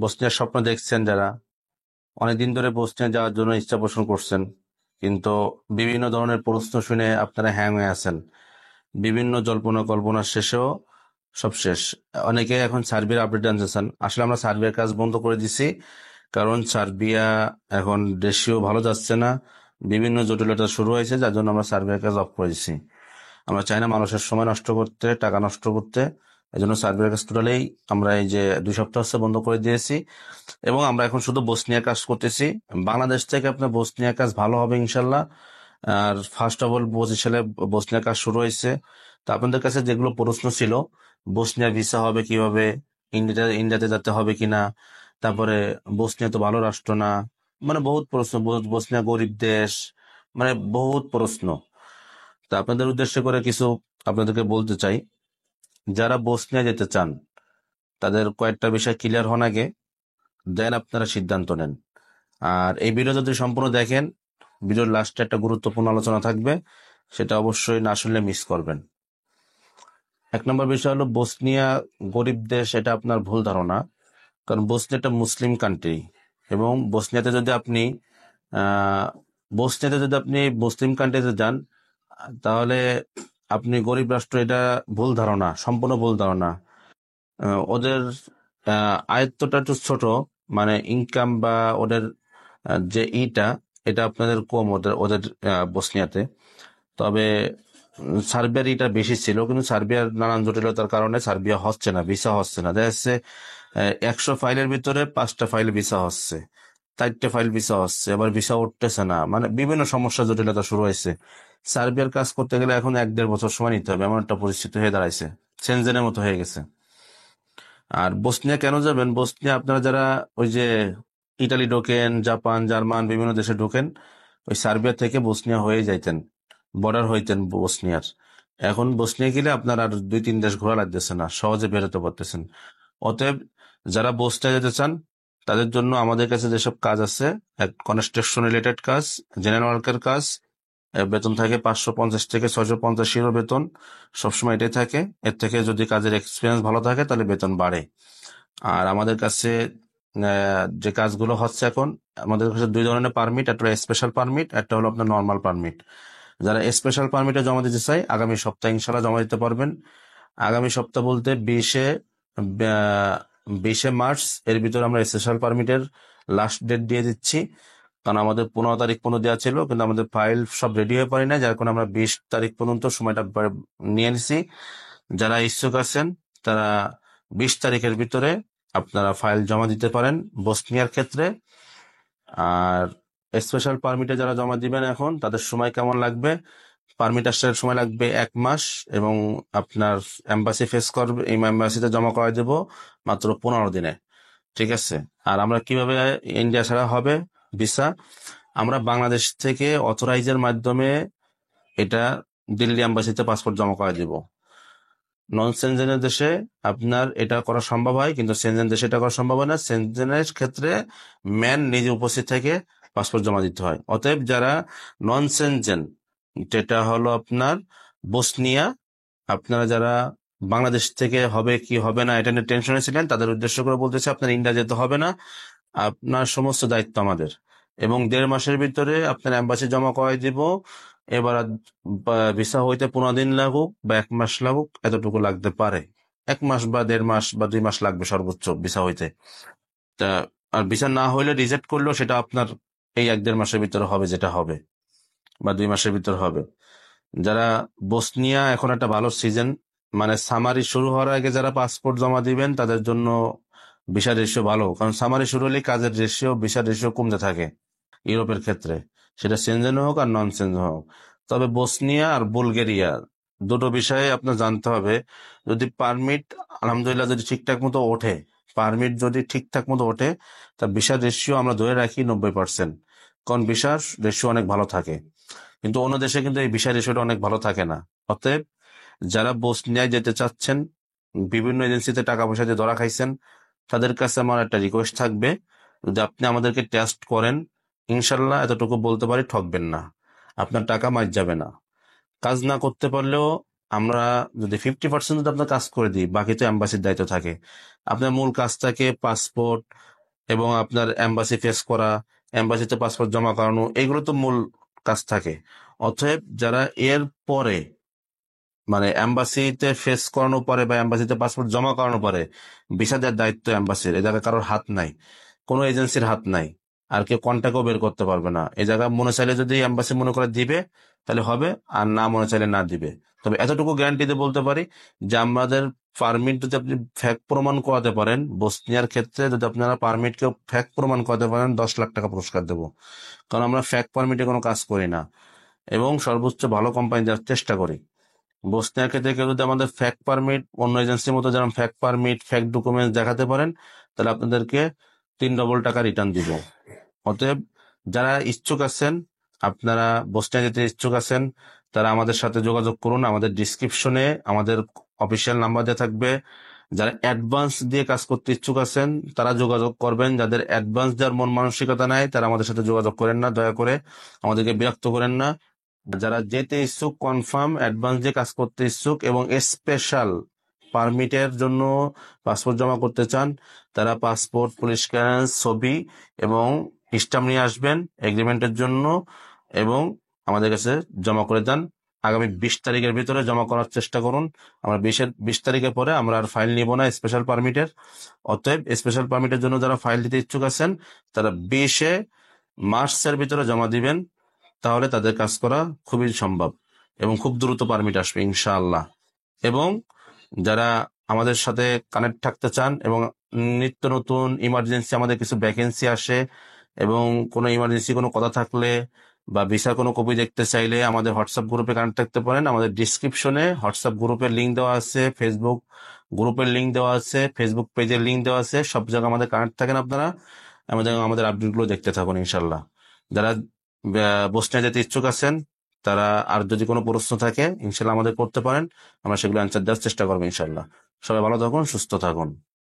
বসনিয়ার স্বপ্ন দেখছেন যারা, অনেকদিন ধরে বসনিয়া যাওয়ার জন্য ইচ্ছা পোষণ করছেন, কিন্তু বিভিন্ন ধরনের প্রশ্ন শুনে আপনারা হ্যাং হয়ে আছেন। বিভিন্ন জল্পনা কল্পনা শেষেও সব শেষ। অনেকে এখন সার্বিয়ার আপডেট জানতে চান। আসলে আমরা সার্বিয়ার কাজ বন্ধ করে দিছি, কারণ সার্বিয়া এখন দেশীয় ভালো যাচ্ছে না, বিভিন্ন জটিলতা শুরু হয়েছে, যার জন্য আমরা সার্বিয়ার কাজ অফ করে দিছি। আমরা চাই না মানুষের সময় নষ্ট করতে, টাকা নষ্ট করতে। এই জন্য সার্বিয়ার কাজ টোটালেই আমরা এই যে 2 সপ্তাহ হচ্ছে বন্ধ করে দিয়েছি, এবং আমরা এখন শুধু বসনিয়া কাজ করতেছি। বাংলাদেশ থেকে আপনার বসনিয়া কাজ ভালো হবে ইনশাল্লাহ। আর ফার্স্ট অফ অল 25 সালে বসনিয়া কাজ শুরু হয়েছে। তো আপনাদের কাছে যেগুলো প্রশ্ন ছিল, বসনিয়া ভিসা হবে কিভাবে, ইন্ডিয়াতে যেতে হবে কিনা, তারপরে বসনিয়া তো ভালো রাষ্ট্র না, মানে বহুত প্রশ্ন, বসনিয়া গরিব দেশ, মানে বহুত প্রশ্ন। তা আপনাদের উদ্দেশ্য করে কিছু আপনাদেরকে বলতে চাই। যারা বসনিয়া যেতে চান তাদের কয়েকটা বিষয় ক্লিয়ার হন আগে, দেন আপনারা সিদ্ধান্ত নেন। আর এই ভিডিও যদি সম্পূর্ণ দেখেন, ভিডিওর লাস্টে একটা গুরুত্বপূর্ণ আলোচনা থাকবে, সেটা অবশ্যই না শুনলে মিস করবেন। 1 নম্বর বিষয় হলো বসনিয়া গরিব দেশ, এটা আপনার ভুল ধারণা। কারণ বসনিয়া একটা মুসলিম কান্ট্রি, এবং আহ বসনিয়াতে যদি আপনি মুসলিম কান্ট্রিতে যান, তাহলে আপনি গরিব রাষ্ট্র, এটা ভুল ধারণা, সম্পূর্ণ ভুল ধারণা। ওদের আয়ত্তটা একটু ছোট, মানে ইনকাম বা ওদের যে এটা আপনাদের কম ওদের ওদের বসনিয়াতে। তবে সার্বিয়ার ইটা বেশি ছিল, কিন্তু সার্বিয়ার নানান জটিলতার কারণে সার্বিয়া হচ্ছে না, ভিসা হচ্ছে না। দেখা যাচ্ছে 100 ফাইলের ভিতরে 5টা ফাইল ভিসা হচ্ছে, 4টে ফাইল ভিসা হচ্ছে, আবার ভিসা উঠতেছে না, মানে বিভিন্ন সমস্যা জটিলতা শুরু হয়েছে। সার্বিয়ার কাজ করতে গেলে এখন 1-1.5 বছর সময় নিতে হবে, এমন একটা পরিস্থিতি হয়ে দাঁড়াইছে, সেনজেনের মতো হয়ে গেছে। আর বসনিয়া কেন যাবেন? বসনিয়া আপনারা যারা ওই যে ইটালি ঢোকেন, জাপান, জার্মান বিভিন্ন দেশে ঢোকেন, ওই সার্বিয়া থেকে বসনিয়া হয়ে যাইতেন, বর্ডার হইতেন বসনিয়ার। এখন বসনিয়া গেলে আপনার আর 2-3 দেশ ঘোরা লাগতেছে না, সহজে বেরোতে পারতেছেন। অতএব যারা বসনিয়া যেতে চান, তাদের জন্য আমাদের কাছে যেসব কাজ আছে, কনস্ট্রাকশন রিলেটেড কাজ, জেনারেল ওয়ার্কের কাজ, বেতন থাকে 550 থেকে 650 বেতন, সবসময় এটাই থাকে। এর থেকে যদি কাজের এক্সপিরিয়েন্স ভালো থাকে তাহলে বেতন বাড়ে। আর আমাদের কাছে যে কাজগুলো হচ্ছে এখন, আমাদের কাছে 2 ধরনের পারমিট, একটা স্পেশাল পারমিট, একটা হলো আপনার নর্মাল পারমিট। যারা স্পেশাল পারমিটে জমা দিতে চাই, আগামী সপ্তাহে ইনশাল্লাহ জমা দিতে পারবেন। আগামী সপ্তাহ বলতে 20শে মার্চ, এর ভিতরে আমরা স্পেশাল পারমিটের লাস্ট ডেট দিয়ে দিচ্ছি। কারণ আমাদের 15 তারিখ পর্যন্ত দেওয়া ছিল, কিন্তু আমাদের ফাইল সব রেডি হয়ে পারি না, যার কারণে আমরা 20 তারিখ পর্যন্ত সময়টা নিয়ে নিছি। যারা ইচ্ছুক আছেন তারা 20 তারিখের ভিতরে আপনারা ফাইল জমা দিতে পারেন বসনিয়ার ক্ষেত্রে। আর স্পেশাল পারমিটে যারা জমা দিবেন এখন, তাদের সময় কেমন লাগবে? পারমিট আসার সময় লাগবে 1 মাস, এবং আপনার এম্বাসি ফেস করবে, এই এম্বাসিতে জমা করে দেব মাত্র 15 দিনে। ঠিক আছে? আর আমরা কিভাবে ইন্ডিয়া ছাড়া হবে ভিসা? আমরা বাংলাদেশ থেকে অথরাইজের মাধ্যমে এটা দিল্লি এম্বাসিতে পাসপোর্ট জমা করে দিব। নন সেনজেনের দেশে আপনার এটা করা সম্ভব হয়, কিন্তু সেনজেন দেশে এটা করা সম্ভব হয় না। সেনজেনের ক্ষেত্রে ম্যান নিজে উপস্থিত থেকে পাসপোর্ট জমা দিতে হয়। অতএব যারা নন সেনজেন, যেটা হলো আপনার বসনিয়া, আপনারা যারা বাংলাদেশ থেকে হবে কি হবে না এটা নিয়ে টেনশনে ছিলেন, তাদের উদ্দেশ্য করে বলতেছে আপনার ইন্ডিয়া যেতে হবে না, আপনার সমস্ত দায়িত্ব আমাদের। এবং 1.5 মাসের ভিতরে আপনার অ্যাম্বাসি জমা করাই দিব। এবার ভিসা হইতে 15 দিন লাগুক বা 1 মাস লাগুক, এতটুকু লাগতে পারে। 1 মাস বা 1.5 মাস বা 2 মাস লাগবে সর্বোচ্চ ভিসা হইতে। তা আর ভিসা না হইলে, রিজেক্ট করলেও সেটা আপনার এই 1-1.5 মাসের ভিতরে হবে, যেটা হবে, বা 2 মাসের ভিতর হবে। যারা বসনিয়া, এখন একটা ভালো সিজন, মানে সামারি শুরু হওয়ার আগে যারা পাসপোর্ট জমা দিবেন তাদের জন্য ভিসা রেশিও ভালো, কারণ সামারি শুরু হলে কাজের রেশিও, ভিসা রেশিও কমতে থাকে ইউরোপের ক্ষেত্রে, সেটা সেনজেন হোক আর নন সেনজেন হোক। তবে বসনিয়া আর বুলগেরিয়া দুটো বিষয়ে আপনার জানতে হবে। যদি পারমিট আলহামদুলিল্লাহ যদি ঠিকঠাক মতো ওঠে, পারমিট যদি ঠিকঠাক মতো ওঠে, তা ভিসার রেশিও আমরা ধরে রাখি 90%, কারণ ভিসার রেশিও অনেক ভালো থাকে। কিন্তু অন্য দেশে কিন্তু এই ভিসা রেশিওটা অনেক ভালো থাকে না। অতএব যারা বসনিয়ায় যেতে চাচ্ছেন, বিভিন্ন এজেন্সিতে টাকা পয়সা দিয়ে ধরা খাইছেন, তাদের কাছে আমার একটা রিকোয়েস্ট থাকবে, যদি আপনি আমাদেরকে টেস্ট করেন, ইনশাল্লাহ এতটুকু বলতে পারি ঠকবেন না, আপনার টাকা মার যাবে না। কাজ না করতে পারলেও আমরা যদি 50% যদি আপনার কাজ করে দিই, বাকি তো এম্বাসির দায়িত্ব থাকে। আপনার মূল কাজ থাকে পাসপোর্ট এবং আপনার এম্বাসি ফেস করা, এম্বাসিতে পাসপোর্ট জমা করানো, এগুলো তো মূল কাজ থাকে। অতএব যারা এর পরে মানে এম্বাসিতে ফেস করানোর পরে বা এম্বাসিতে পাসপোর্ট জমা করানোর পরে ভিসা দেওয়ার দায়িত্ব এম্বাসির, এ জায়গায় কারোর হাত নাই, কোনো এজেন্সির হাত নাই, আর কেউ কন্ট্যাক্টও বের করতে পারবে না। এই জায়গায় মনে চাইলে যদি এম্বাসি মনে করে দিবে তাহলে হবে, আর না মনে চাইলে না দিবে। তবে এতটুকু গ্যারান্টি দিয়ে বলতে পারি যে আমাদের পারমিট যদি আপনি ফ্যাক প্রমাণ করাতে পারেন, বসনিয়ার ক্ষেত্রে যদি আপনারা পারমিটকে ফ্যাক প্রমাণ করাতে পারেন, 10 লাখ টাকা পুরস্কার দেবো। কারণ আমরা ফ্যাক পারমিটে কোনো কাজ করি না এবং সর্বোচ্চ ভালো কোম্পানি দেওয়ার চেষ্টা করি। বসনিয়ার ক্ষেত্রে কেউ যদি আমাদের ফ্যাক পারমিট, অন্য এজেন্সির মতো যেমন ফ্যাক পারমিট ফ্যাক ডকুমেন্টস দেখাতে পারেন, তাহলে আপনাদেরকে 3 ডবল টাকা রিটার্ন দিব। অতএব যারা ইচ্ছুক আছেন, আপনারা বসনিয়া যেতে ইচ্ছুক আছেন, তারা আমাদের সাথে যোগাযোগ করুন। আমাদের ডিসক্রিপশনে আমাদের অফিসিয়াল নাম্বার দেওয়া থাকবে। যারা অ্যাডভান্স দিয়ে কাজ করতে ইচ্ছুক আছেন তারা যোগাযোগ করবেন। যাদের অ্যাডভান্স দেওয়ার মন মানসিকতা নাই তারা আমাদের সাথে যোগাযোগ করেন না, দয়া করে আমাদেরকে বিরক্ত করেন না। যারা যেতে ইচ্ছুক, কনফার্ম অ্যাডভান্স দিয়ে কাজ করতে ইচ্ছুক এবং স্পেশাল পারমিটের জন্য পাসপোর্ট জমা করতে চান, তারা পাসপোর্ট, পুলিশ ক্লিয়ারেন্স, ছবি এবং স্ট্যাম্প নিয়ে আসবেন এগ্রিমেন্টের জন্য এবং আমাদের কাছে জমা করে দেন। আগামী 20 তারিখের ভিতরে জমা করার চেষ্টা করুন। আমরা 20 তারিখের পরে আমরা আর ফাইল নিব না স্পেশাল পারমিটের। অতএব স্পেশাল পারমিটের জন্য যারা ফাইল দিতে ইচ্ছুক আছেন তারা 20 মার্চের ভিতরে জমা দিবেন, তাহলে তাদের কাজ করা খুবই সম্ভব এবং খুব দ্রুত পারমিট আসবে ইনশাআল্লাহ। এবং যারা আমাদের সাথে কানেক্ট থাকতে চান এবং নিত্য নতুন ইমার্জেন্সি আমাদের কিছু ভ্যাকেন্সি আসে এবং কোনো ইমার্জেন্সি কোনো কথা থাকলে বা ভিসার কোনো কপি দেখতে চাইলে আমাদের হোয়াটসঅ্যাপ গ্রুপে কানেক্ট থাকতে পারেন। আমাদের ডিসক্রিপশনে হোয়াটসঅ্যাপ গ্রুপের লিঙ্ক দেওয়া আছে, ফেসবুক গ্রুপের লিঙ্ক দেওয়া আছে, ফেসবুক পেজের লিঙ্ক দেওয়া আছে। সব জায়গায় আমাদের কানেক্ট থাকেন আপনারা, আমাদের আপডেটগুলো দেখতে থাকুন ইনশাল্লাহ। যারা বসনিয়া যেতে ইচ্ছুক আছেন তারা আর যদি কোনো প্রশ্ন থাকে ইনশাল্লাহ আমাদের করতে পারেন, আমরা সেগুলো অ্যান্সার দেওয়ার চেষ্টা করবো ইনশাল্লাহ। সবাই ভালো থাকুন, সুস্থ থাকুন।